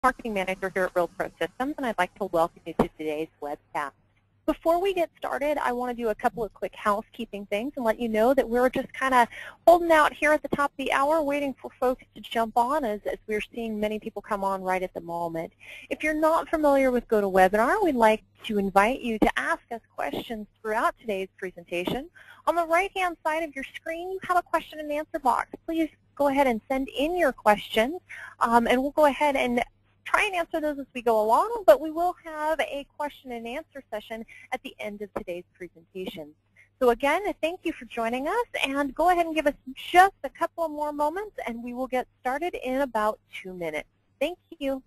Marketing Manager here at RealPro Systems, and I'd like to welcome you to today's webcast. Before we get started, I want to do a couple of quick housekeeping things and let you know that we're just kind of holding out here at the top of the hour, waiting for folks to jump on as we're seeing many people come on right at the moment. If you're not familiar with GoToWebinar, we'd like to invite you to ask us questions throughout today's presentation. On the right-hand side of your screen, you have a question and answer box. Please go ahead and send in your questions, and we'll go ahead and try and answer those as we go along, but we will have a question and answer session at the end of today's presentation. So again, thank you for joining us, and go ahead and give us just a couple of more moments, and we will get started in about 2 minutes. Thank you.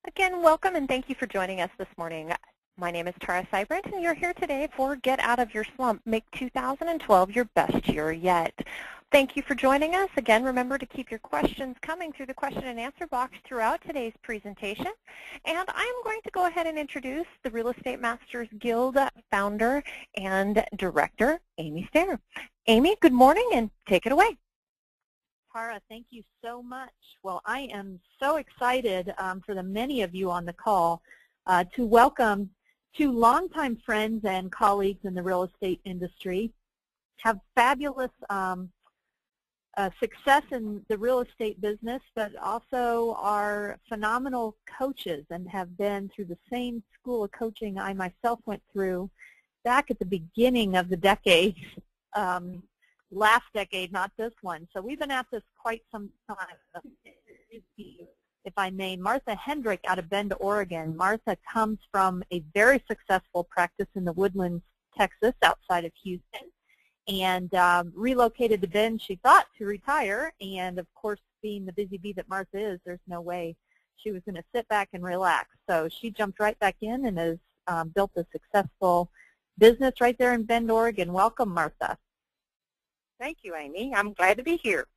Again, welcome and thank you for joining us this morning. My name is Tara Seibert, and you're here today for Get Out of Your Slump, Make 2012 Your Best Year Yet. Thank you for joining us. Again, remember to keep your questions coming through the question and answer box throughout today's presentation. And I'm going to go ahead and introduce the Real Estate Masters Guild founder and director, Amy Stair. Amy, good morning, and take it away. Tara, thank you so much. Well, I am so excited for the many of you on the call to welcome two longtime friends and colleagues in the real estate industry, have fabulous success in the real estate business, but also are phenomenal coaches and have been through the same school of coaching I myself went through back at the beginning of the decade. Last decade, not this one. So we've been at this quite some time. If I may, Martha Hendrick out of Bend, Oregon. Martha comes from a very successful practice in the Woodlands, Texas, outside of Houston, and relocated to Bend, she thought, to retire. And of course, being the busy bee that Martha is, there's no way she was going to sit back and relax. So she jumped right back in and has built a successful business right there in Bend, Oregon. Welcome, Martha. Thank you, Amy. I'm glad to be here.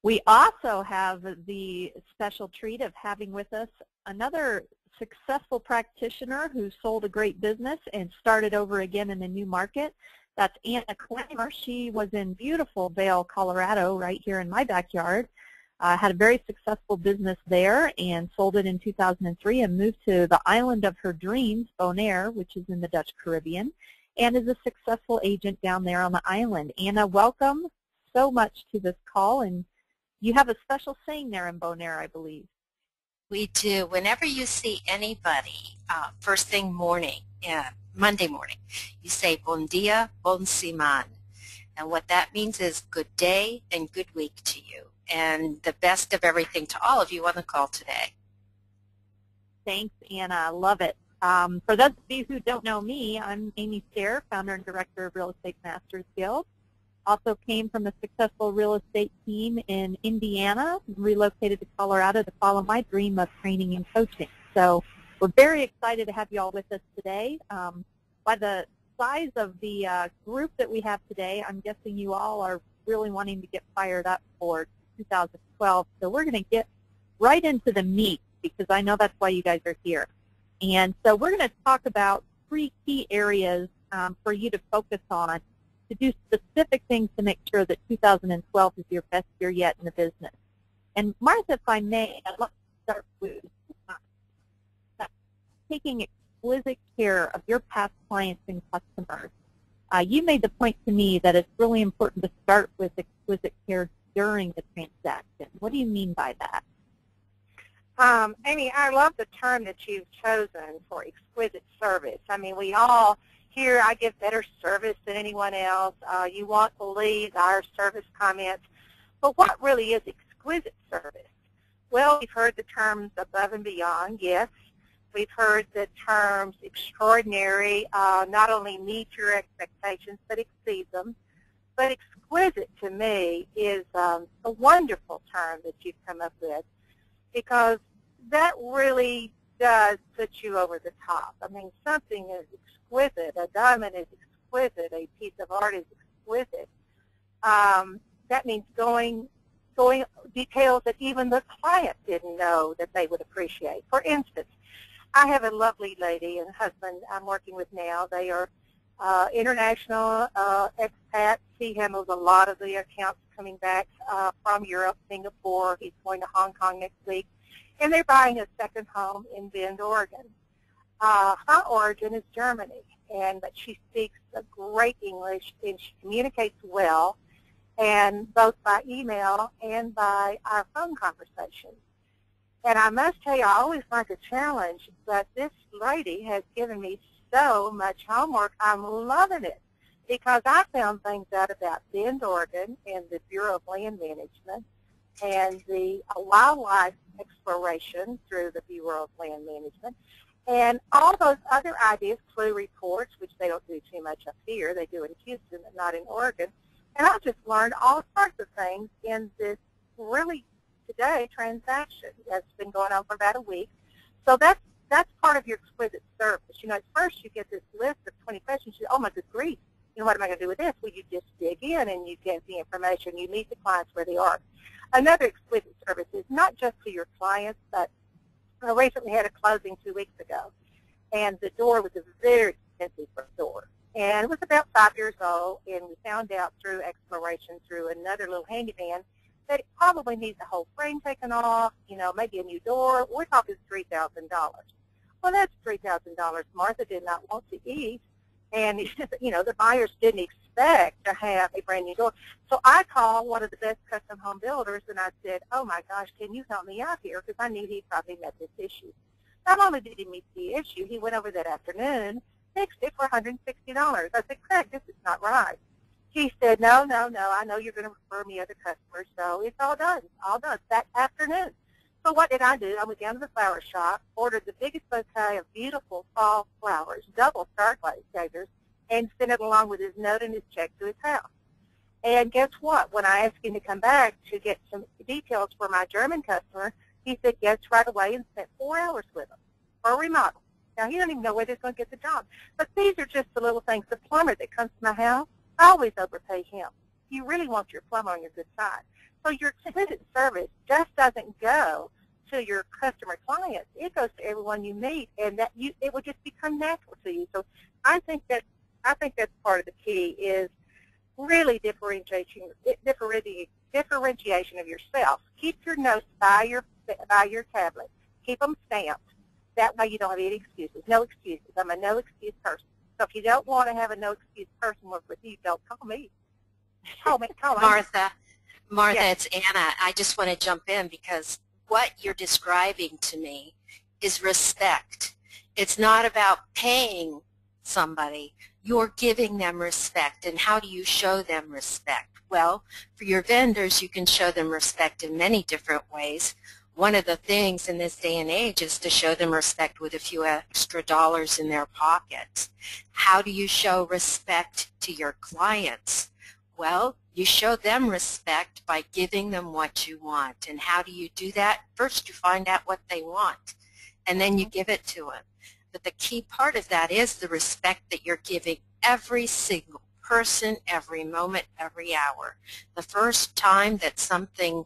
We also have the special treat of having with us another successful practitioner who sold a great business and started over again in a new market. That's Anna Clammer. She was in beautiful Vail, Colorado, right here in my backyard. Had a very successful business there and sold it in 2003 and moved to the island of her dreams, Bonaire, which is in the Dutch Caribbean, and is a successful agent down there on the island. Anna, welcome so much to this call, and you have a special saying there in Bonaire, I believe. We do. Whenever you see anybody first thing morning, Monday morning, you say bon dia, bon siman. And what that means is good day and good week to you. And the best of everything to all of you on the call today. Thanks, Anna. I love it. For those of you who don't know me, I'm Amy Stair, founder and director of Real Estate Masters Guild. Also came from a successful real estate team in Indiana, relocated to Colorado to follow my dream of training and coaching. So we're very excited to have you all with us today. By the size of the group that we have today, I'm guessing you all are really wanting to get fired up for 2012. So we're going to get right into the meat because I know that's why you guys are here. And so we're going to talk about 3 key areas for you to focus on to do specific things to make sure that 2012 is your best year yet in the business. And Martha, if I may, I'd like to start with taking exquisite care of your past clients and customers. You made the point to me that it's really important to start with exquisite care during the transaction. What do you mean by that? Amy, I love the term that you've chosen for exquisite service. I mean, we all hear I give better service than anyone else. You won't believe our service comments. But what really is exquisite service? Well, we've heard the terms above and beyond, yes. We've heard the terms extraordinary, not only meet your expectations, but exceed them. But exquisite to me is a wonderful term that you've come up with because that really does put you over the top. I mean, something is exquisite. A diamond is exquisite. A piece of art is exquisite. That means going details that even the client didn't know that they would appreciate. For instance, I have a lovely lady and husband I'm working with now. They are international expats. He handles a lot of the accounts coming back from Europe, Singapore. He's going to Hong Kong next week. And they're buying a second home in Bend, Oregon. Her origin is Germany, but she speaks a great English and she communicates well, and both by email and by our phone conversations. And I must tell you, I always like a challenge, but this lady has given me so much homework. I'm loving it because I found things out about Bend, Oregon and the Bureau of Land Management and the wildlife exploration through the Bureau of Land Management and all those other ideas, clue reports, which they don't do too much up here. They do in Houston, but not in Oregon. And I've just learned all sorts of things in this really today transaction that's been going on for about a week. So that's part of your exquisite service. You know, at first you get this list of 20 questions. You say, oh my good grief, you know, what am I going to do with this? Well, you just dig in and you get the information. You meet the clients where they are. Another exquisite service is not just to your clients, but I recently had a closing 2 weeks ago, and the door was a very expensive door. And it was about 5 years old, and we found out through exploration through another little handyman that it probably needs the whole frame taken off, you know, maybe a new door. We're talking $3,000. Well, that's $3,000 Martha did not want to eat, and, you know, the buyers didn't expect to have a brand new door. So I called one of the best custom home builders, and I said, oh, my gosh, can you help me out here? Because I knew he probably met this issue. Not only did he meet the issue, he went over that afternoon, fixed it for $160. I said, Craig, this is not right. He said, no, I know you're going to refer me other customers, so it's all done that afternoon. So what did I do? I went down to the flower shop, ordered the biggest bouquet of beautiful fall flowers, double stargazers, and sent it along with his note and his check to his house. And guess what? When I asked him to come back to get some details for my German customer, he said yes right away and spent 4 hours with him for a remodel. Now, he doesn't even know whether he's going to get the job. But these are just the little things. The plumber that comes to my house, I always overpay him. You really want your plumber on your good side. So your exquisite service just doesn't go to your customer clients. It goes to everyone you meet, and that it will just become natural to you. So I think that's part of the key is really differentiation of yourself. Keep your notes by your tablet. Keep them stamped. That way you don't have any excuses. No excuses. I'm a no-excuse person. So if you don't want to have a no-excuse person work with you, don't call me. Call me. Martha, Yes. It's Anna. I just want to jump in because what you're describing to me is respect. It's not about paying somebody. You're giving them respect. And how do you show them respect? Well, for your vendors, you can show them respect in many different ways. One of the things in this day and age is to show them respect with a few extra dollars in their pockets. How do you show respect to your clients? Well, you show them respect by giving them what you want. And how do you do that? First, you find out what they want, and then you give it to them. But the key part of that is the respect that you're giving every single person, every moment, every hour. The first time that something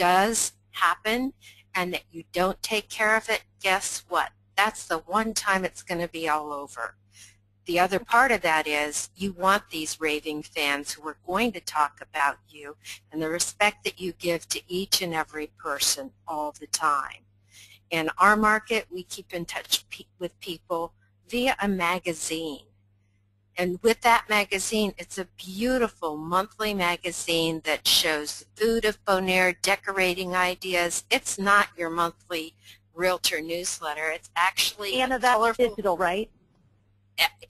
does happen and that you don't take care of it, guess what? That's the one time it's going to be all over. The other part of that is you want these raving fans who are going to talk about you and the respect that you give to each and every person all the time. In our market, we keep in touch with people via a magazine. And with that magazine, it's a beautiful monthly magazine that shows the food of Bonaire, decorating ideas. It's not your monthly realtor newsletter. It's actually Anna, a that's colorful... digital, right?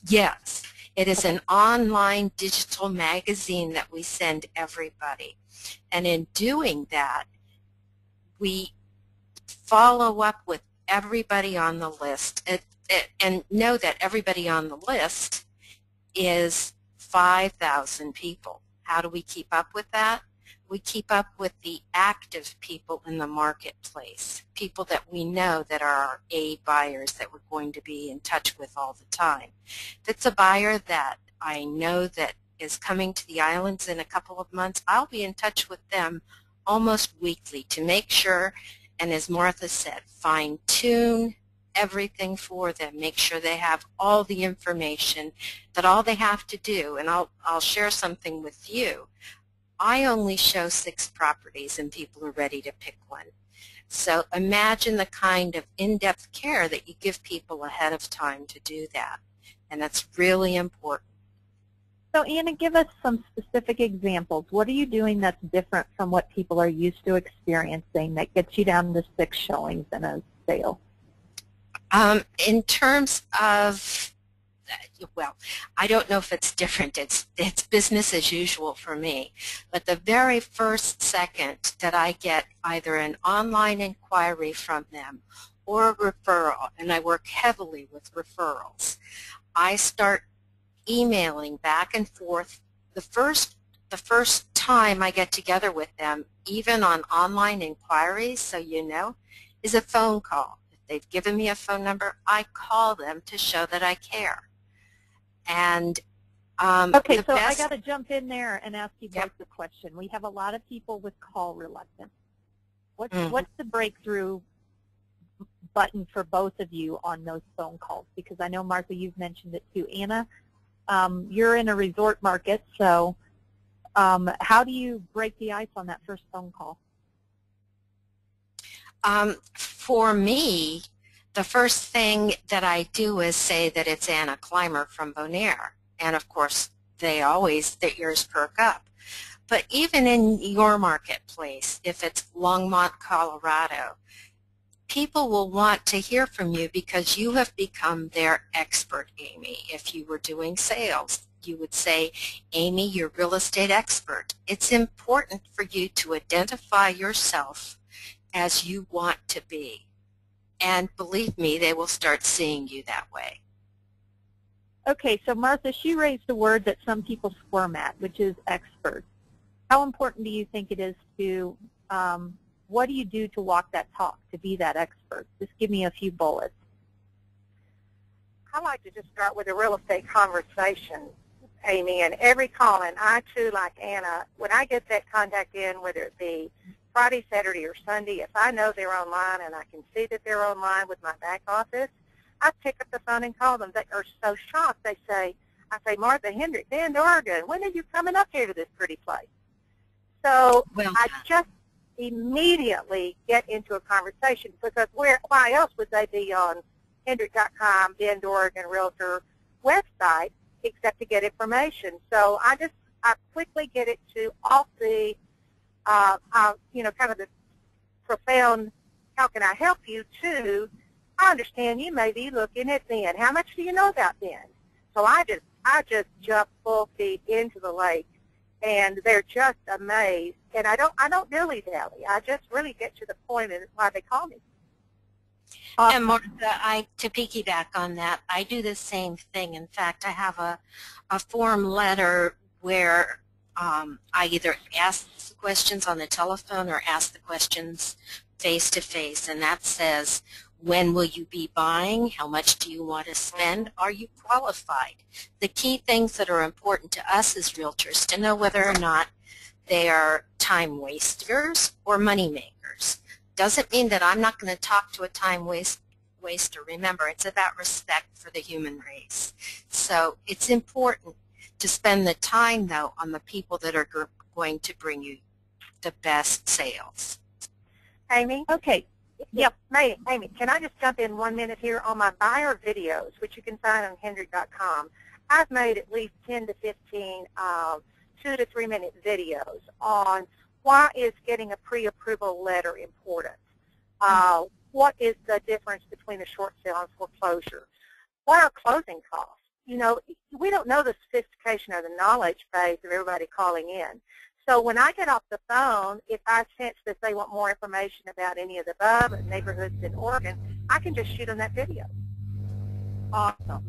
Yes. It is an online digital magazine that we send everybody. And in doing that, we follow up with everybody on the list. And know that everybody on the list is 5,000 people. How do we keep up with that? We keep up with the active people in the marketplace, people that we know that are our A buyers that we're going to be in touch with all the time. If it's a buyer that I know that is coming to the islands in a couple of months, I'll be in touch with them almost weekly to make sure, and as Martha said, fine-tune everything for them, make sure they have all the information, that all they have to do, and I'll share something with you. I only show 6 properties and people are ready to pick one. So imagine the kind of in-depth care that you give people ahead of time to do that, and that's really important. So Anna, give us some specific examples. What are you doing that's different from what people are used to experiencing that gets you down to 6 showings in a sale? In terms of, well, I don't know if it's different. It's business as usual for me. But the very first second that I get either an online inquiry from them or a referral, and I work heavily with referrals, I start emailing back and forth. The first time I get together with them, even on online inquiries, so you know, is a phone call. They've given me a phone number. I call them to show that I care. And okay, so I got to jump in there and ask you both Yep. the question. We have a lot of people with call reluctance. Mhm. What's the breakthrough button for both of you on those phone calls? Because I know, Martha, you've mentioned it too. Anna, you're in a resort market, so how do you break the ice on that first phone call? For me, the first thing that I do is say that it's Anna Clymer from Bonaire. And of course, their ears perk up. But even in your marketplace, if it's Longmont, Colorado, people will want to hear from you because you have become their expert, Amy. If you were doing sales, you would say, Amy, you're real estate expert. It's important for you to identify yourself as you want to be. And believe me, they will start seeing you that way. Okay, so Martha, she raised a word that some people squirm at, which is expert. How important do you think it is to, what do you do to walk that talk, to be that expert? Just give me a few bullets. I like to just start with a real estate conversation, Amy, and every call, and I too, like Anna, when I get that contact in, whether it be Friday, Saturday, or Sunday, if I know they're online and I can see that they're online with my back office, I pick up the phone and call them. They are so shocked. I say, Martha Hendrick, Bend, Oregon, when are you coming up here to this pretty place? So Well I done. just immediately get into a conversation because why else would they be on Hendrick.com, Bend, Oregon Realtor website except to get information? So I quickly get it to off the kind of the profound, how can I help you, to, I understand you may be looking at Bend. How much do you know about Bend? So I just jump full feet into the lake, and they're just amazed. And I don't dilly-dally. I just really get to the point of why they call me. And Martha, to piggyback on that, I do the same thing. In fact, I have a form letter where I either ask the questions on the telephone or ask the questions face-to-face, and that says, when will you be buying? How much do you want to spend? Are you qualified? The key things that are important to us as realtors to know whether or not they are time wasters or money makers. Doesn't mean that I'm not going to talk to a time waster. Remember, it's about respect for the human race. So it's important to spend the time, though, on the people that are going to bring you the best sales. Amy? Okay. Yep. Amy, can I just jump in 1 minute here on my buyer videos, which you can find on Hendrick.com? I've made at least 10 to 15 2 to 3 minute videos on why is getting a pre-approval letter important. What is the difference between a short sale and foreclosure? What are closing costs? You know, we don't know the sophistication or the knowledge base of everybody calling in. So when I get off the phone, if I sense that they want more information about any of the above neighborhoods in Oregon, I can just shoot them that video. Awesome.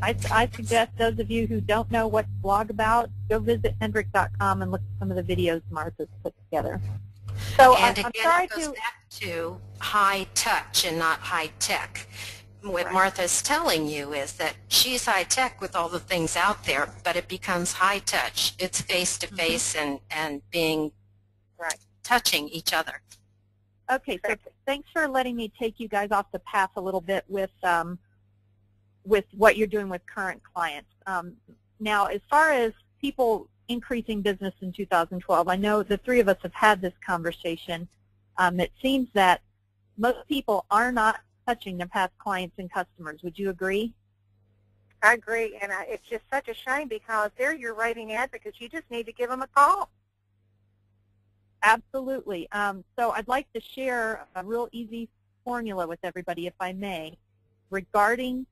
I suggest those of you who don't know what to blog about, go visit Hendrick.com and look at some of the videos Martha's put together. So And I'm again, sorry it goes to back to high touch and not high tech. What Right. Martha's telling you is that she's high tech with all the things out there, but it becomes high touch. It's face to face and being right. touching each other. Okay, so thanks for letting me take you guys off the path a little bit with what you're doing with current clients. Now, as far as people increasing business in 2012, I know the three of us have had this conversation. It seems that most people are not touching their past clients and customers. Would you agree? I agree, and it's just such a shame because they're your rating advocates. You just need to give them a call. Absolutely. So I'd like to share a real easy formula with everybody, if I may, regarding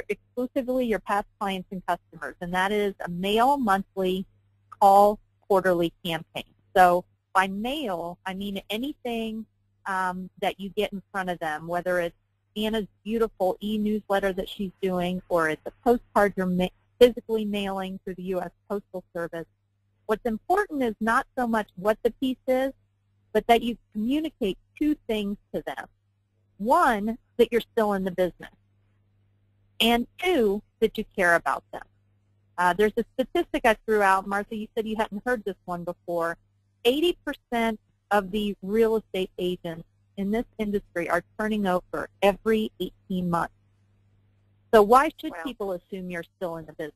exclusively your past clients and customers, and that is a mail monthly, call quarterly campaign. So by mail, I mean anything that you get in front of them, whether it's Anna's beautiful e-newsletter that she's doing, or it's a postcard you're physically mailing through the U.S. Postal Service. What's important is not so much what the piece is, but that you communicate two things to them. One, that you're still in the business, and two, that you care about them. There's a statistic I threw out. Martha, you said you hadn't heard this one before. 80% of the real estate agents in this industry are turning over every 18 months. So why should people assume you're still in the business?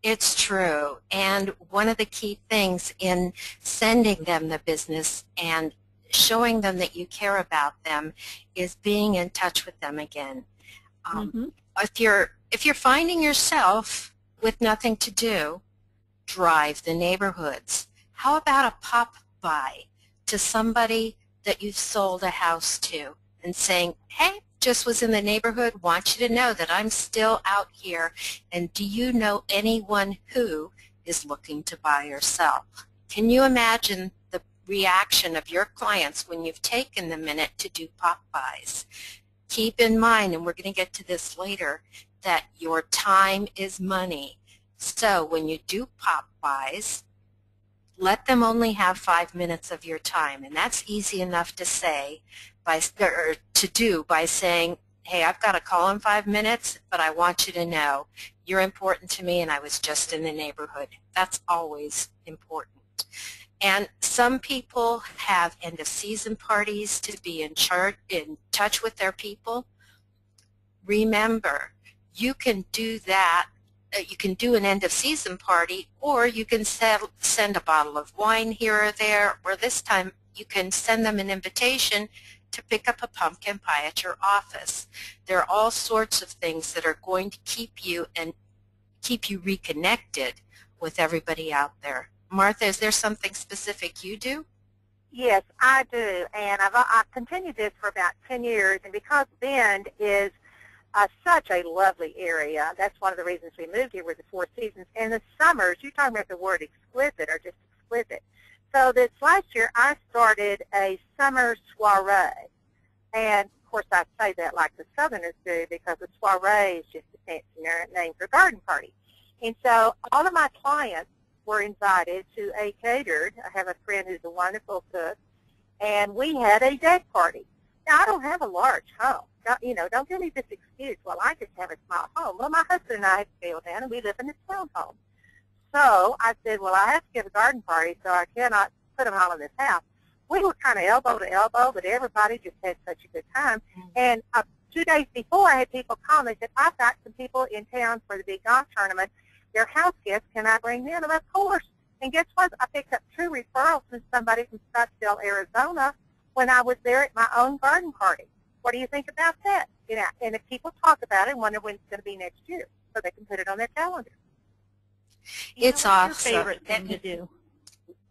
It's true. And one of the key things in sending them the business and showing them that you care about them is being in touch with them again. If you're finding yourself with nothing to do, drive the neighborhoods. How about a pop-by to somebody that you've sold a house to and saying, hey, just was in the neighborhood, want you to know that I'm still out here, and do you know anyone who is looking to buy or sell? Can you imagine the reaction of your clients when you've taken the minute to do pop-bys? Keep in mind, and we're going to get to this later, that your time is money. So when you do pop-bys, let them only have 5 minutes of your time, and that's easy enough to say or to do by saying, hey, I've got a call in 5 minutes, but I want you to know you're important to me and I was just in the neighborhood. That's always important. And some people have end-of-season parties to be in touch with their people. Remember, you can do that. You can do an end-of-season party, or you can send a bottle of wine here or there, or this time you can send them an invitation to pick up a pumpkin pie at your office. There are all sorts of things that are going to keep you reconnected with everybody out there. Martha, is there something specific you do? Yes, I do, and I've continued this for about 10 years, and because Bend is such a lovely area, that's one of the reasons we moved here with the Four Seasons. And the summers, you're talking about the word exquisite or just exquisite. So this last year I started a summer soiree, and of course I say that like the Southerners do because a soiree is just a fancy name for garden party. And so all of my clients were invited to a catered. I have a friend who's a wonderful cook, and we had a deck party. Now, I don't have a large home. Don't give me this excuse, well, I just have a small home. Well, my husband and I scaled down, and we live in a townhome. so I said, well, I have to give a garden party, so I cannot put them all in this house. We were kind of elbow to elbow, but everybody just had such a good time. And 2 days before, I had people call, and they said, I've got some people in town for the big golf tournament. They're house guests. Can I bring them? And of course. And guess what? I picked up 2 referrals from somebody from Scottsdale, Arizona, when I was there at my own garden party. What do you think about that? You know, and if people talk about it, wonder when it's going to be next year, so they can put it on their calendar. It's awesome. awesome. Your favorite thing to do?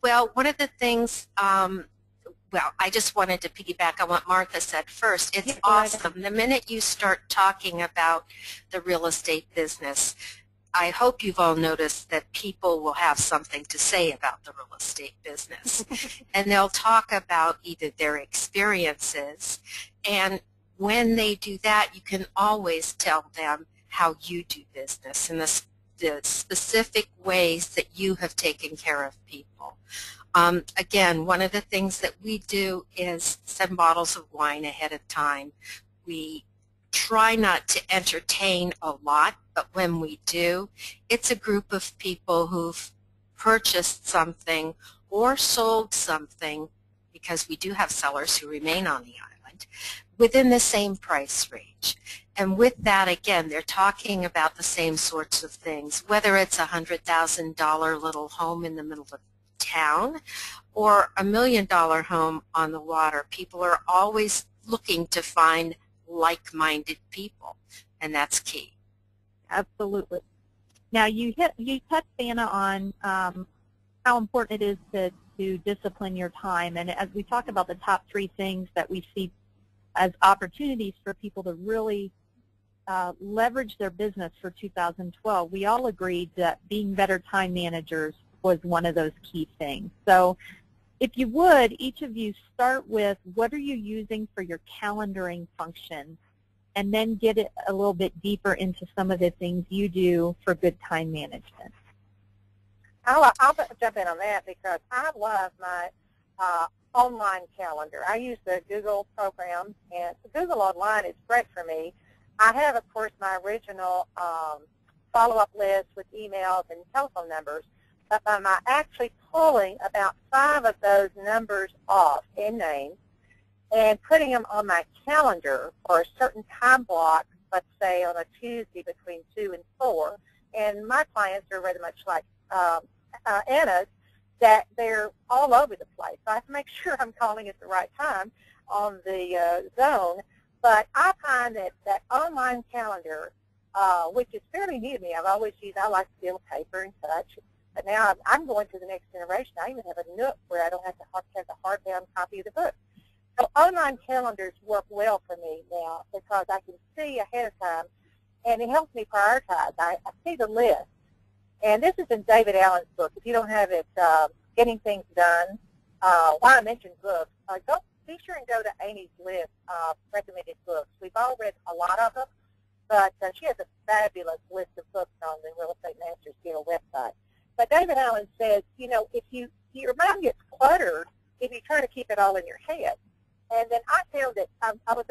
Well, one of the things, well, I just wanted to piggyback on what Martha said first. It's awesome. The minute you start talking about the real estate business, I hope you've all noticed that people will have something to say about the real estate business. And they'll talk about either their experiences, and when they do that, you can always tell them how you do business and the specific ways that you have taken care of people. Again, one of the things that we do is send bottles of wine ahead of time. We try not to entertain a lot, but when we do, it's a group of people who've purchased something or sold something, because we do have sellers who remain on the island, within the same price range. And with that, again, they're talking about the same sorts of things, whether it's a $100,000 little home in the middle of town or a $1 million home on the water. People are always looking to find like-minded people, and that's key. Absolutely. Now, you touched, Anna, on how important it is to discipline your time. And as we talk about the top 3 things that we see as opportunities for people to really leverage their business for 2012, we all agreed that being better time managers was one of those key things. So if you would, each of you start with what are you using for your calendaring function, and then get it a little bit deeper into some of the things you do for good time management. I'll jump in on that because I love my online calendar. I use the Google program, and Google Online is great for me. I have, of course, my original follow-up list with emails and telephone numbers, but I'm actually pulling about 5 of those numbers off in names and putting them on my calendar for a certain time block, let's say on a Tuesday between 2 and 4. And my clients are rather much like Anna's, that they're all over the place. So I have to make sure I'm calling at the right time on the zone. But I find that that online calendar, which is fairly new to me, I like to deal with paper and such, but now I'm going to the next generation. I even have a Nook where I don't have to have the hardbound copy of the book. So online calendars work well for me now because I can see ahead of time, and it helps me prioritize. I see the list. And this is in David Allen's book. If you don't have it, Getting Things Done, why I mentioned books, be sure and go to Amy's list of recommended books. We've all read a lot of them, but she has a fabulous list of books on the Real Estate Masters Guild website. But David Allen says, you know, if your mind gets cluttered if you try to keep it all in your head. And then I found that I'm a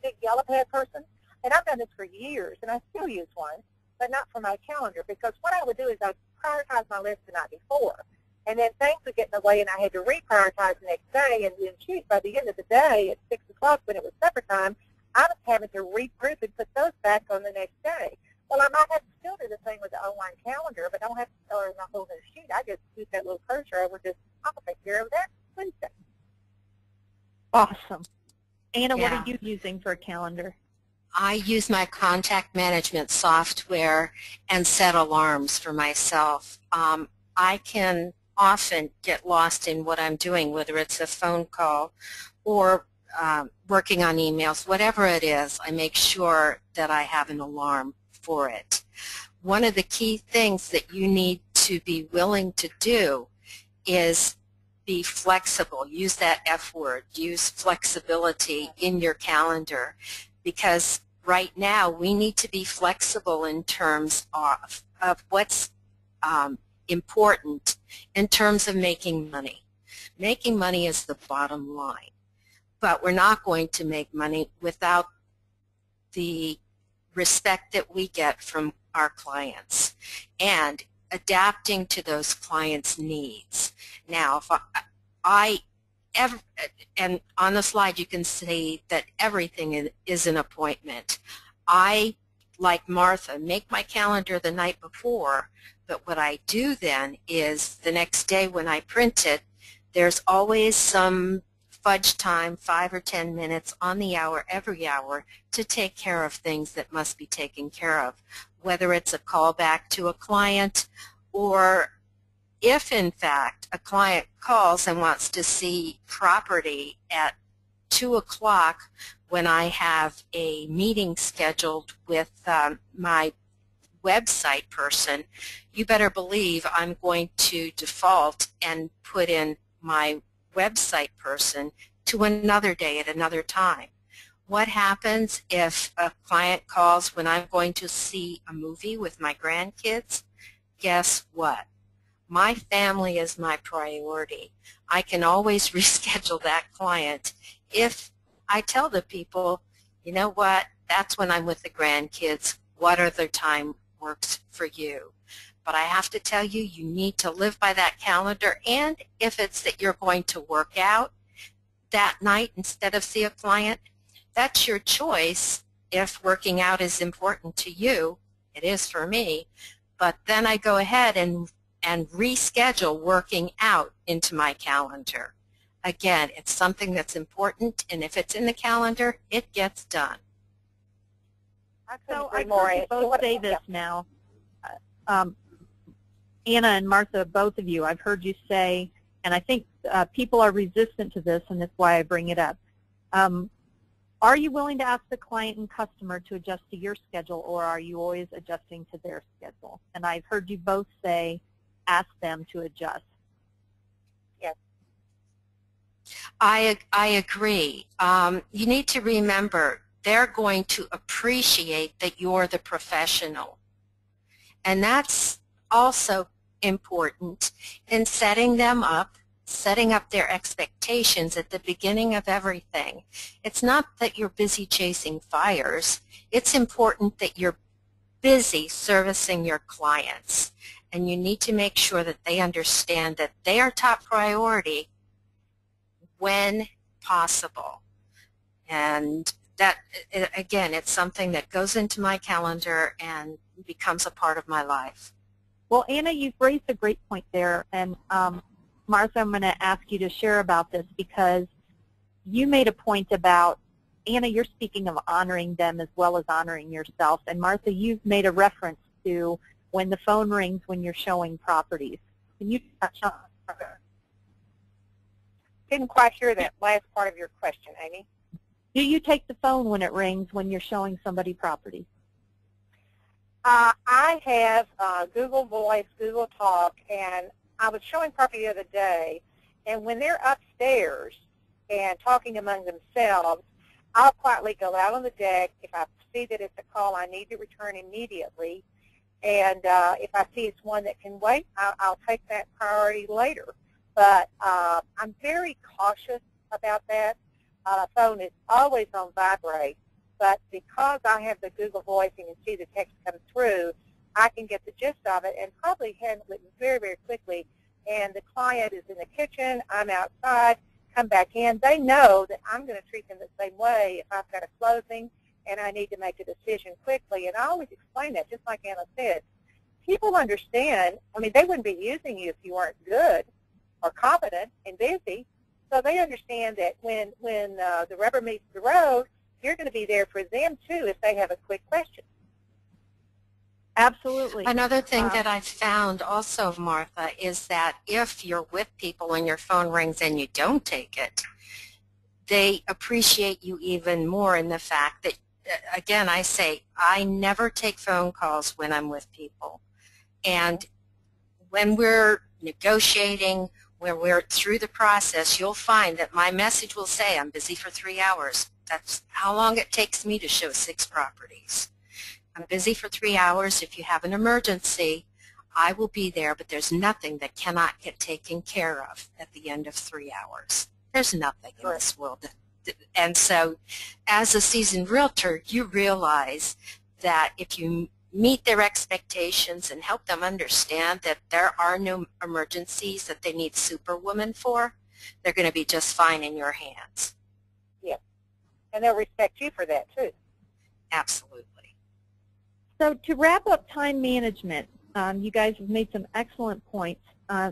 big yellow pad person, and I've done this for years, and I still use one, but not for my calendar, because what I would do is I would prioritize my list the night before, and then things would get in the way, and I had to reprioritize the next day, and then shoot, by the end of the day at 6 o'clock when it was supper time, I was having to regroup and put those back on the next day. Well, I might have to still do the same with the online calendar, but I don't have to start on a whole new sheet. I just use that little cursor over, just I'll take care of that Wednesday. Awesome. Anna, what are you using for a calendar? I use my contact management software and set alarms for myself. I can often get lost in what I'm doing, whether it's a phone call or working on emails, whatever it is, I make sure that I have an alarm for it. One of the key things that you need to be willing to do is be flexible. Use that F word. Use flexibility in your calendar, because right now we need to be flexible in terms of what's important in terms of making money. Making money is the bottom line, but we're not going to make money without the respect that we get from our clients. And adapting to those clients' needs. Now, if I ever, and on the slide you can see that everything is an appointment. I, like Martha, make my calendar the night before, but what I do then is the next day when I print it, there's always some fudge time, 5 or 10 minutes on the hour, every hour, to take care of things that must be taken care of, whether it's a call back to a client, or if in fact a client calls and wants to see property at 2 o'clock when I have a meeting scheduled with my website person, you better believe I'm going to default and put in my website person to another day at another time. What happens if a client calls when I'm going to see a movie with my grandkids? Guess what? My family is my priority. I can always reschedule that client if I tell the people, you know what, that's when I'm with the grandkids. What other time works for you? But I have to tell you, you need to live by that calendar, and if it's that you're going to work out that night instead of see a client, that's your choice. If working out is important to you, it is for me, but then I go ahead and reschedule working out into my calendar. Again, it's something that's important, and if it's in the calendar, it gets done. So I heard you both say this now. Anna and Martha, both of you, I've heard you say, and I think people are resistant to this, and that's why I bring it up. Are you willing to ask the client and customer to adjust to your schedule, or are you always adjusting to their schedule? And I've heard you both say, ask them to adjust. Yes. I agree. You need to remember, they're going to appreciate that you're the professional. And that's also important in setting them up, setting up their expectations at the beginning of everything. It's not that you're busy chasing fires. It's important that you're busy servicing your clients. And you need to make sure that they understand that they are top priority when possible. And that, again, it's something that goes into my calendar and becomes a part of my life. Well, Anna, you've raised a great point there, and Martha, I'm going to ask you to share about this because you made a point about, Anna, you're speaking of honoring them as well as honoring yourself, and Martha, you've made a reference to when the phone rings when you're showing properties. Can you touch on that? Didn't quite hear that last part of your question, Amy. Do you take the phone when it rings when you're showing somebody property? I have Google Voice, Google Talk, and I was showing property the other day, and when they're upstairs and talking among themselves, I'll quietly go out on the deck. If I see that it's a call I need to return immediately, and if I see it's one that can wait, I'll take that priority later. But I'm very cautious about that. Phone is always on vibrate, but because I have the Google Voice and you see the text come through, I can get the gist of it and probably handle it very, very quickly. And the client is in the kitchen, I'm outside, come back in. They know that I'm going to treat them the same way if I've got a closing and I need to make a decision quickly. And I always explain that, just like Anna said. People understand, I mean, they wouldn't be using you if you weren't good or competent and busy. So they understand that when the rubber meets the road, you're going to be there for them, too, if they have a quick question. Absolutely. Another thing that I've found also, Martha, is that if you're with people and your phone rings and you don't take it, they appreciate you even more in the fact that, again, I say, I never take phone calls when I'm with people. And when we're negotiating, when we're through the process, you'll find that my message will say, I'm busy for 3 hours. That's how long it takes me to show 6 properties. I'm busy for 3 hours. If you have an emergency, I will be there, but there's nothing that cannot get taken care of at the end of 3 hours. There's nothing in this world. And so as a seasoned realtor, you realize that if you meet their expectations and help them understand that there are no emergencies that they need Superwoman for, they're going to be just fine in your hands. Yeah. And they'll respect you for that, too. Absolutely. So to wrap up time management, you guys have made some excellent points.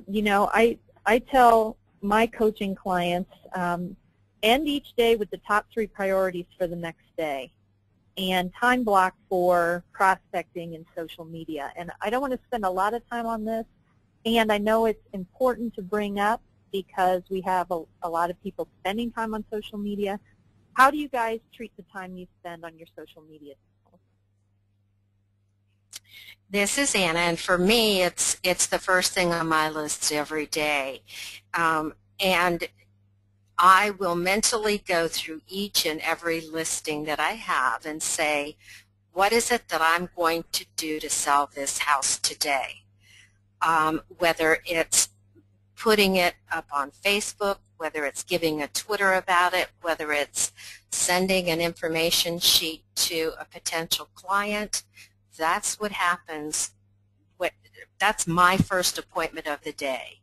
You know, I tell my coaching clients, end each day with the top 3 priorities for the next day, and time block for prospecting and social media. And I don't want to spend a lot of time on this, and I know it's important to bring up because we have a lot of people spending time on social media. How do you guys treat the time you spend on your social media? This is Anna, and for me, it's the first thing on my list every day. And I will mentally go through each and every listing that I have and say, what is it that I'm going to do to sell this house today? Whether it's putting it up on Facebook, whether it's giving a Twitter about it, whether it's sending an information sheet to a potential client, that's what happens. That's my first appointment of the day.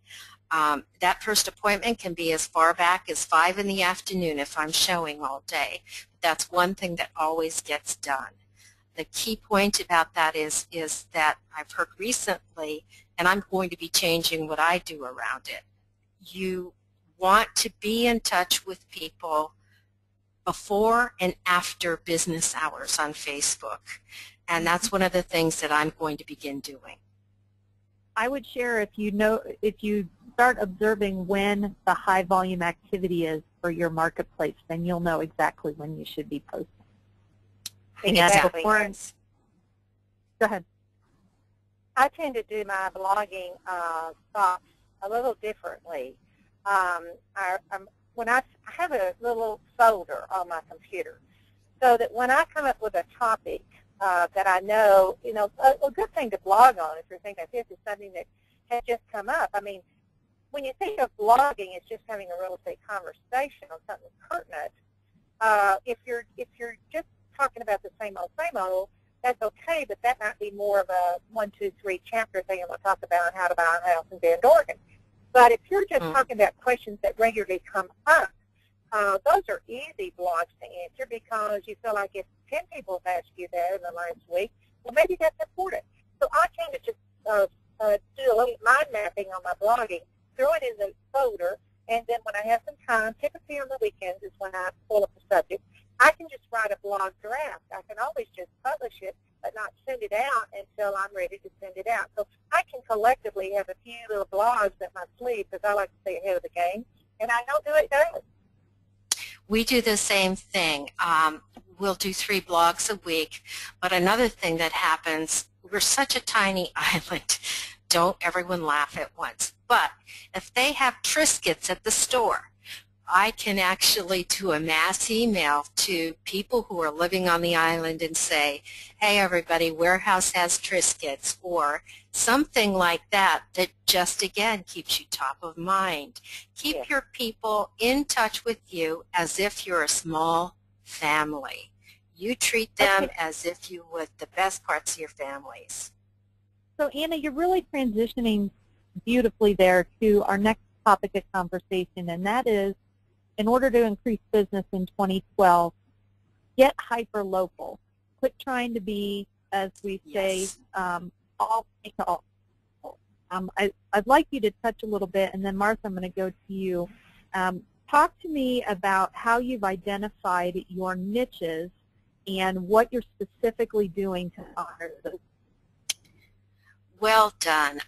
That first appointment can be as far back as 5 in the afternoon if I'm showing all day. That's one thing that always gets done. The key point about that is that I've heard recently, and I'm going to be changing what I do around it. You want to be in touch with people before and after business hours on Facebook. And that's one of the things that I'm going to begin doing. I would share if you start observing when the high volume activity is for your marketplace, then you'll know exactly when you should be posting. Exactly. Go ahead. I tend to do my blogging thoughts a little differently. When I have a little folder on my computer, so that when I come up with a topic that I know, a good thing to blog on if you're thinking this is something that has just come up. I mean, when you think of blogging, it's just having a real estate conversation on something pertinent. If you're just talking about the same old, that's okay, but that might be more of a 1, 2, 3 chapter thing I'm going to talk about how to buy a house in Bend, Oregon. But if you're just talking about questions that regularly come up, those are easy blogs to answer because you feel like if 10 people have asked you that in the last week, well, maybe that's important. So I tend to just do a little mind mapping on my blogging, throw it in the folder, and then when I have some time, typically on the weekends is when I pull up the subject, I can just write a blog draft. I can always just publish it, but not send it out until I'm ready to send it out. So I can collectively have a few little blogs up my sleeve because I like to stay ahead of the game, and I don't do it daily. We do the same thing. We'll do 3 blogs a week, but another thing that happens, we're such a tiny island. Don't everyone laugh at once. But if they have Triscuits at the store, I can actually do a mass email to people who are living on the island and say, hey everybody, Warehouse has Triscuits, or something like that just again keeps you top of mind. Keep your people in touch with you as if you're a small family. You treat them as if you would the best parts of your families. So Anna, you're really transitioning beautifully there to our next topic of conversation, and that is, in order to increase business in 2012, get hyper-local. Quit trying to be, as we say, all to all. I'd like you to touch a little bit, and then Martha, I'm going to go to you. Talk to me about how you've identified your niches and what you're specifically doing to honor those. Well done.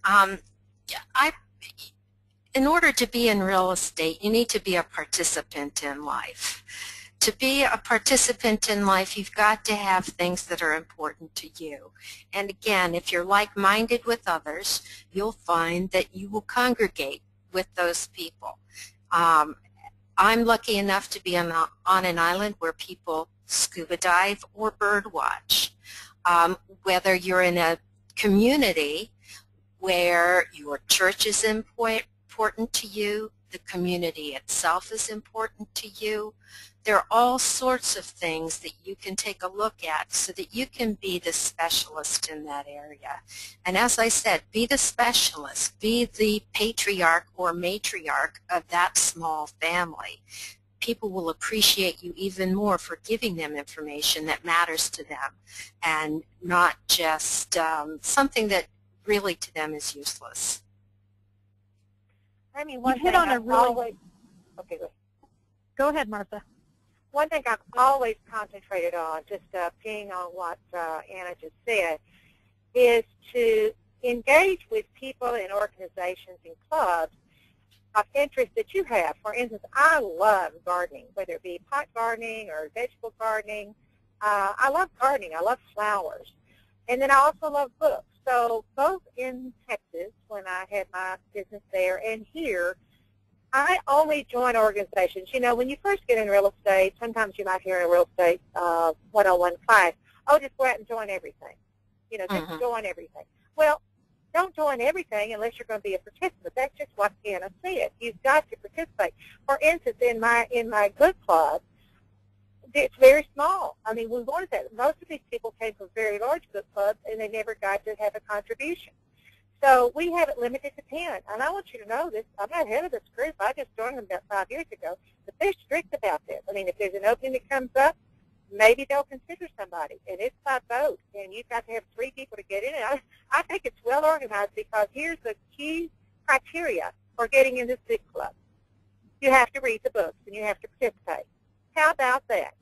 In order to be in real estate, you need to be a participant in life. To be a participant in life, you've got to have things that are important to you. And again, if you're like-minded with others, you'll find that you will congregate with those people. I'm lucky enough to be on an island where people scuba dive or bird watch. Whether you're in a community where your church is important to you, the community itself is important to you. There are all sorts of things that you can take a look at so that you can be the specialist in that area. And as I said, be the specialist, be the patriarch or matriarch of that small family. People will appreciate you even more for giving them information that matters to them and not just something that really to them is useless. I mean, You hit on a really... Okay, Go ahead, Martha. one thing I've always concentrated on, just peeing on what Anna just said, is to engage with people in organizations and clubs of interest that you have. For instance, I love gardening, whether it be pot gardening or vegetable gardening. I love gardening. I love flowers. And then I also love books. So both in Texas, when I had my business there, and here, I only join organizations. You know, when you first get in real estate, sometimes you might hear in a real estate 101 class, oh, just go out and join everything. You know, just join everything. Well, don't join everything unless you're going to be a participant. That's just what Anna said. You've got to participate. For instance, in my book club, it's very small. I mean, we wanted that. Most of these people came from very large book clubs, and they never got to have a contribution. So we have it limited to 10. And I want you to know this. I'm not head of this group. I just joined them about 5 years ago. But they're strict about this. I mean, if there's an opening that comes up, maybe they'll consider somebody. And it's by vote. And you've got to have 3 people to get in it. I think it's well organized because here's the key criteria for getting in this big club. You have to read the books and you have to participate. How about that?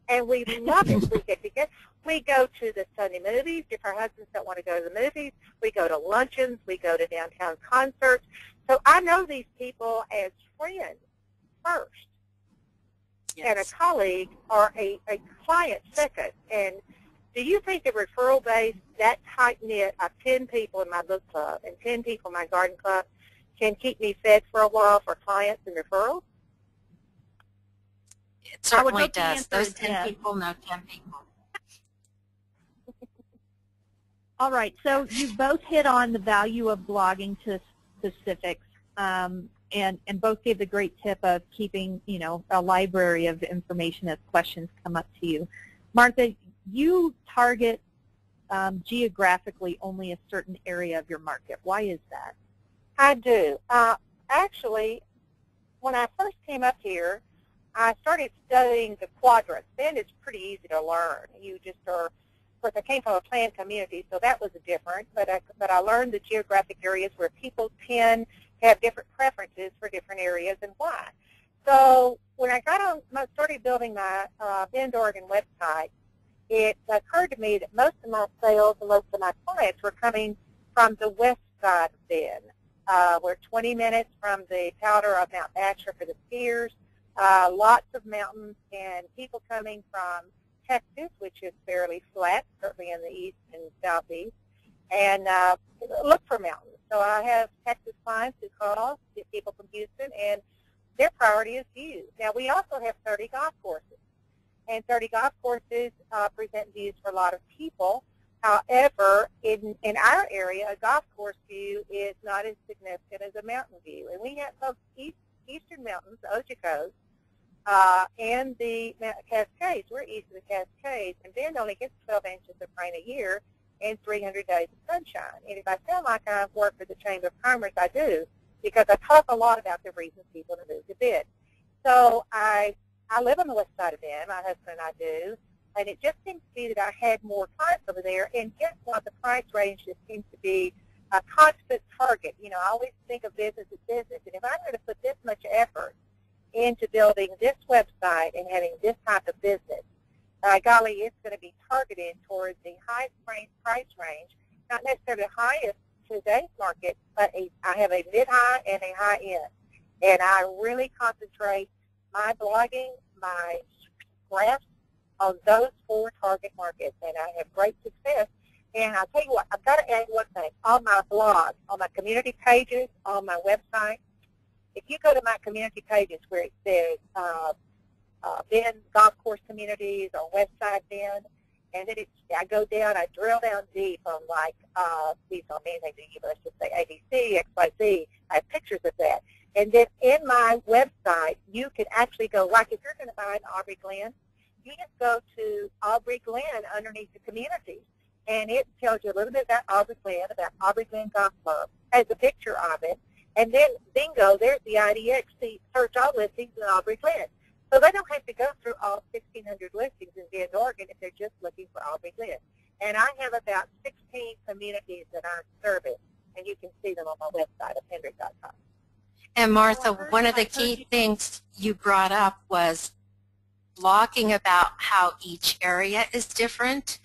And we love it. We get together. We go to the Sunday movies. If our husbands don't want to go to the movies, we go to luncheons. We go to downtown concerts. So I know these people as friends first, and a colleague or a client second. And do you think the referral base, that tight-knit of 10 people in my book club and 10 people in my garden club, can keep me fed for a while for clients and referrals? It certainly does. Those 10 people know 10 people. All right, so you both hit on the value of blogging to specifics, and both gave the great tip of keeping, you know, a library of information as questions come up to you. Martha, you target geographically only a certain area of your market. Why is that? I do. Actually, when I first came up here, I started studying the quadrants. Then it's pretty easy to learn. You just are, of course, I came from a planned community, so that was different. But I learned the geographic areas where people tend to have different preferences for different areas and why. So when I started building my Bend, Oregon website, it occurred to me that most of my sales and most of my clients were coming from the west side of Bend. We're 20 minutes from the powder of Mount Bachelor for the skiers. Lots of mountains and people coming from Texas, which is fairly flat, certainly in the east and southeast, and look for mountains. So I have Texas clients who call, get people from Houston, and their priority is views. Now, we also have 30 golf courses, and 30 golf courses present views for a lot of people. However, in our area, a golf course view is not as significant as a mountain view. And we have both eastern mountains, the Ojoco's, and the Cascades. We're east of the Cascades, and Bend only gets 12 inches of rain a year and 300 days of sunshine. And if I sound like I work for the Chamber of Commerce, I do, because I talk a lot about the reasons people move to Bend. So I live on the west side of Bend, my husband and I do, and it just seems to be that I had more clients over there, and guess what, the price range just seems to be a constant target. You know, I always think of business as business, and if I'm going to put this much effort into building this website and having this type of business, golly, it's going to be targeted towards the highest price range, not necessarily the highest to today's market, but I have a mid-high and a high-end. And I really concentrate my blogging, my graphs on those 4 target markets, and I have great success. And I'll tell you what, I've got to add one thing. On my blog, on my community pages, on my website, if you go to my community pages where it says Bend Golf Course Communities or Westside Bend, and then I go down, I drill down deep on these on many things, let's just say ABC, XYZ. I have pictures of that. And then in my website, you can actually go, like if you're going to buy an Aubrey Glen, you just go to Aubrey Glen underneath the community. And it tells you a little bit about Aubrey Glen, about Aubrey Glen Golf Club, has a picture of it. And then, bingo, there's the IDX, the search all listings in Aubrey Glen. So they don't have to go through all 1,600 listings in Bend, Oregon if they're just looking for Aubrey Glen. And I have about 16 communities that I service, and you can see them on my website at hendrick.com. And Martha, one of the key things you brought up was blogging about how each area is different.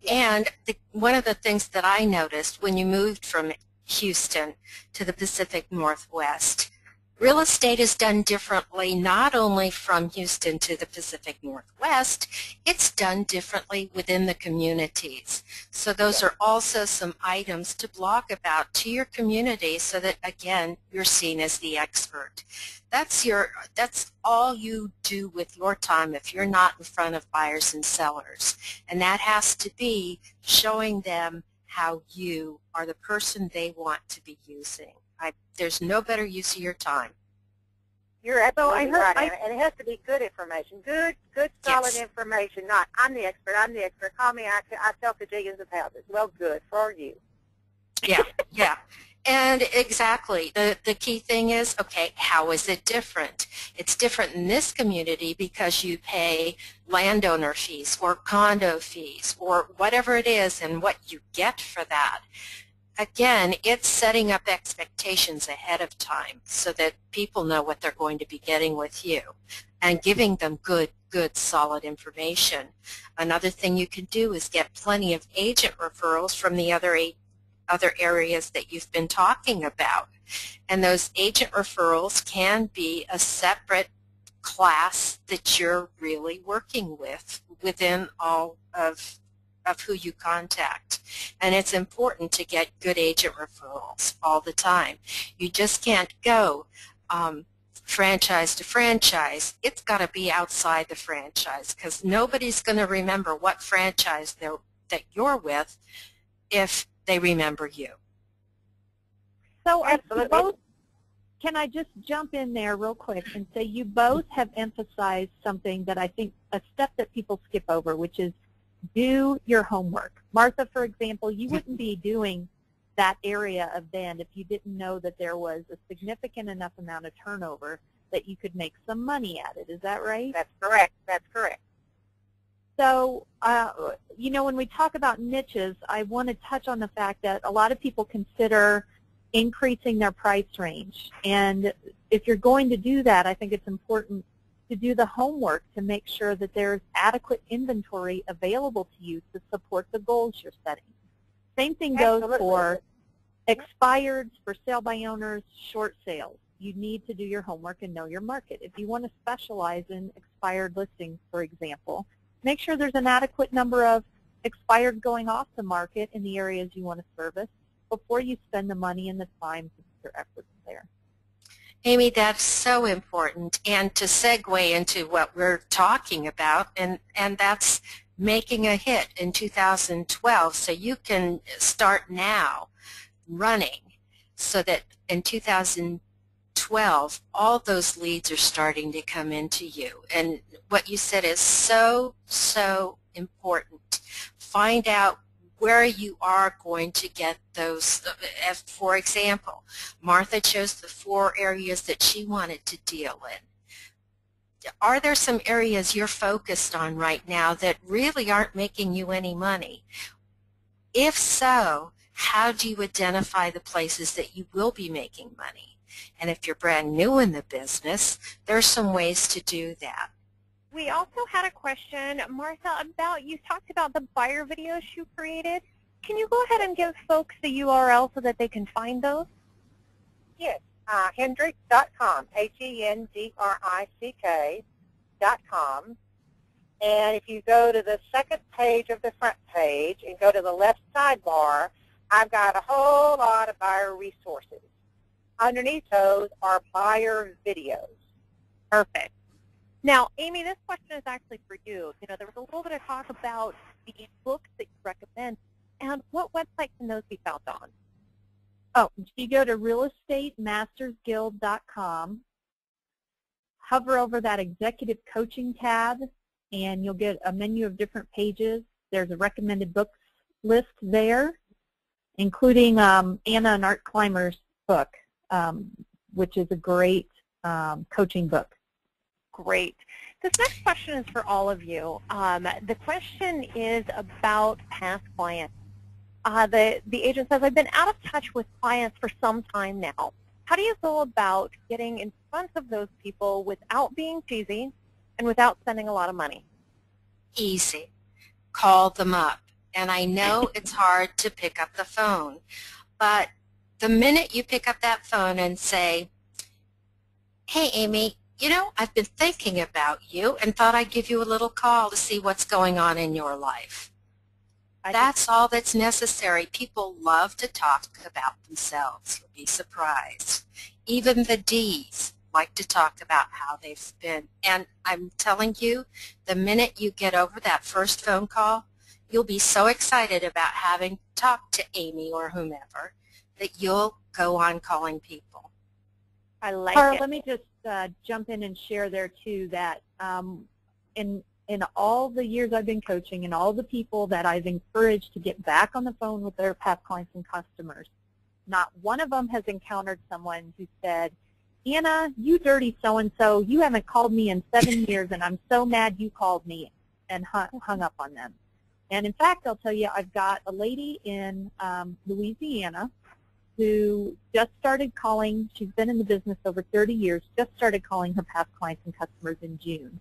And one of the things that I noticed when you moved from Houston to the Pacific Northwest, real estate is done differently not only from Houston to the Pacific Northwest, it's done differently within the communities. So those are also some items to blog about to your community so that, again, you're seen as the expert. That's all you do with your time if you're not in front of buyers and sellers. And that has to be showing them how you are the person they want to be using. There's no better use of your time. You're absolutely right, Anna, and it has to be good information, good solid information, not I'm the expert, call me, I sell gajillions of houses. Well, good for you. Yeah, yeah. And exactly, the key thing is, okay, how is it different? It's different in this community because you pay landowner fees or condo fees or whatever it is and what you get for that. Again, it's setting up expectations ahead of time so that people know what they're going to be getting with you and giving them good, solid information. Another thing you can do is get plenty of agent referrals from the other areas that you've been talking about. And those agent referrals can be a separate class that you're really working with within all of who you contact. And it's important to get good agent referrals all the time. You just can't go franchise to franchise. It's got to be outside the franchise because nobody's going to remember what franchise that you're with if they remember you. So can I just jump in there real quick and say you both have emphasized something that I think a step that people skip over, which is do your homework. Martha, for example, you wouldn't be doing that area of Bend if you didn't know that there was a significant enough amount of turnover that you could make some money at it. Is that right? That's correct. That's correct. So, you know, when we talk about niches, I want to touch on the fact that a lot of people consider increasing their price range. And if you're going to do that, I think it's important to do the homework to make sure that there's adequate inventory available to you to support the goals you're setting. Same thing goes for expireds, for sale by owners, short sales. You need to do your homework and know your market. If you want to specialize in expired listings, for example, make sure there's an adequate number of expired going off the market in the areas you want to service before you spend the money and the time to put your efforts there. Amy, that's so important. And to segue into what we're talking about, and that's making a hit in 2012, so you can start now running so that in 2012 all those leads are starting to come into you. And what you said is so important. Find out where you are going to get those. For example, Martha chose the 4 areas that she wanted to deal in. Are there some areas you're focused on right now that really aren't making you any money? If so, how do you identify the places that you will be making money? And if you're brand new in the business, there's some ways to do that. We also had a question, Martha, about, you talked about the buyer videos you created. Can you go ahead and give folks the URL so that they can find those? Yes, Hendrick.com, HENDRICK.com. And if you go to the second page of the front page and go to the left sidebar, I've got a whole lot of buyer resources. Underneath those are buyer videos. Perfect. Now, Amy, this question is actually for you. You know, there was a little bit of talk about the books that you recommend, and what website can those be found on? Oh, if you go to realestatemasters.guild.com, hover over that executive coaching tab, and you'll get a menu of different pages. There's a recommended books list there, including Anna and Art Clymer's book, which is a great coaching book. Great. This next question is for all of you. The question is about past clients. The agent says, I've been out of touch with clients for some time now. How do you go about getting in front of those people without being cheesy and without spending a lot of money? Easy. Call them up. And I know it's hard to pick up the phone, but the minute you pick up that phone and say, hey, Amy, you know, I've been thinking about you and thought I'd give you a little call to see what's going on in your life. That's all that's necessary. People love to talk about themselves. You'll be surprised. Even the D's like to talk about how they've been. And I'm telling you, the minute you get over that first phone call, you'll be so excited about having talked to Amy or whomever that you'll go on calling people. I like Carl, it. let me just jump in and share there too that in all the years I've been coaching and all the people that I've encouraged to get back on the phone with their past clients and customers, not one of them has encountered someone who said, Anna, you dirty so-and-so, you haven't called me in 7 years and I'm so mad you called me, and hung up on them. And in fact, I'll tell you, I've got a lady in Louisiana who just started calling. She's been in the business over 30 years, just started calling her past clients and customers in June.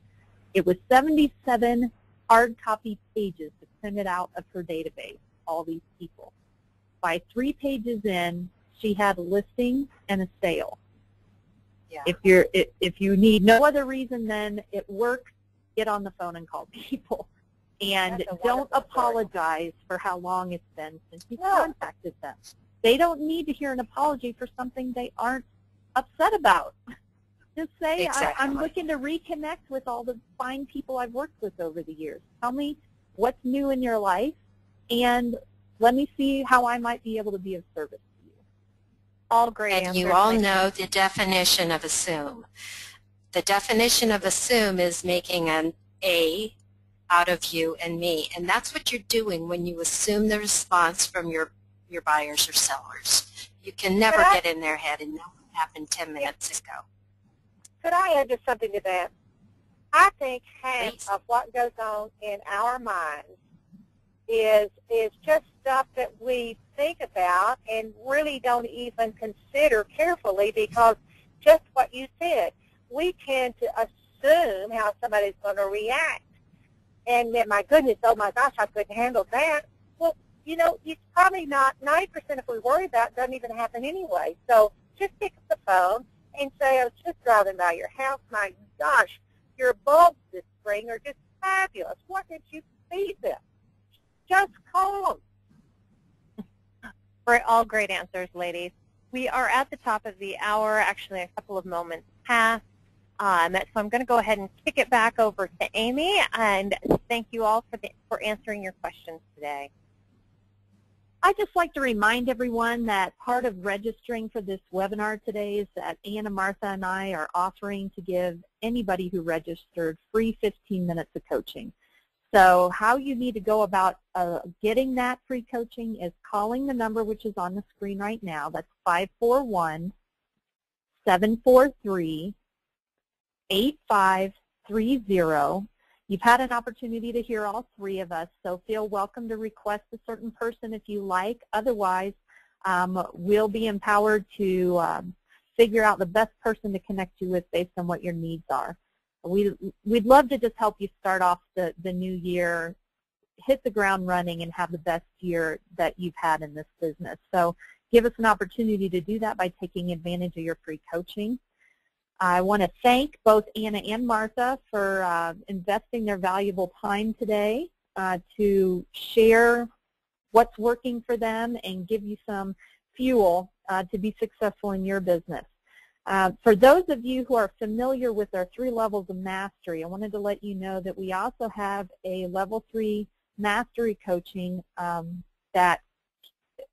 It was 77 hard copy pages to print it out of her database, all these people. By 3 pages in, she had a listing and a sale. Yeah. If you need no other reason than it works, get on the phone and call people. And don't apologize for how long it's been since you contacted them. They don't need to hear an apology for something they aren't upset about. Just say, exactly. I'm looking to reconnect with all the fine people I've worked with over the years. Tell me what's new in your life, and let me see how I might be able to be of service to you. All great And answers. you all know the definition of assume. The definition of assume is making an A out of you and me, and that's what you're doing when you assume the response from your buyers or sellers. You can never get in their head and know what happened 10 minutes ago. Could I add just something to that? I think half Please. of what goes on in our minds is just stuff that we think about and really don't even consider carefully, because just what you said, we tend to assume how somebody's going to react. And then, my goodness, oh my gosh, I couldn't handle that. Well, you know, it's probably not 90% if we worry about it, doesn't even happen anyway. So just pick up the phone and say, I was just driving by your house. My gosh, your bulbs this spring are just fabulous. Why didn't you see them? Just call them. All great answers, ladies. We are at the top of the hour, actually a couple of moments past. So I'm going to go ahead and kick it back over to Amy, and thank you all for answering your questions today. I'd just like to remind everyone that part of registering for this webinar today is that Anna, Martha, and I are offering to give anybody who registered free 15 minutes of coaching. So how you need to go about getting that free coaching is calling the number which is on the screen right now. That's 541-743-8530. You've had an opportunity to hear all 3 of us, so feel welcome to request a certain person if you like. Otherwise, we'll be empowered to figure out the best person to connect you with based on what your needs are. We'd love to just help you start off the new year, hit the ground running, and have the best year that you've had in this business. So give us an opportunity to do that by taking advantage of your free coaching. I want to thank both Anna and Martha for investing their valuable time today to share what's working for them and give you some fuel to be successful in your business. For those of you who are familiar with our 3 levels of mastery, I wanted to let you know that we also have a level 3 mastery coaching that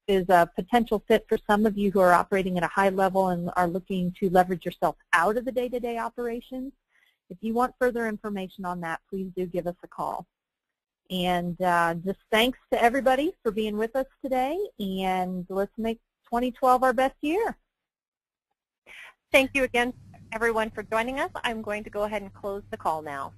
is a potential fit for some of you who are operating at a high level and are looking to leverage yourself out of the day-to-day operations. If you want further information on that, please do give us a call. And just thanks to everybody for being with us today, and let's make 2012 our best year. Thank you again, everyone, for joining us. I'm going to go ahead and close the call now.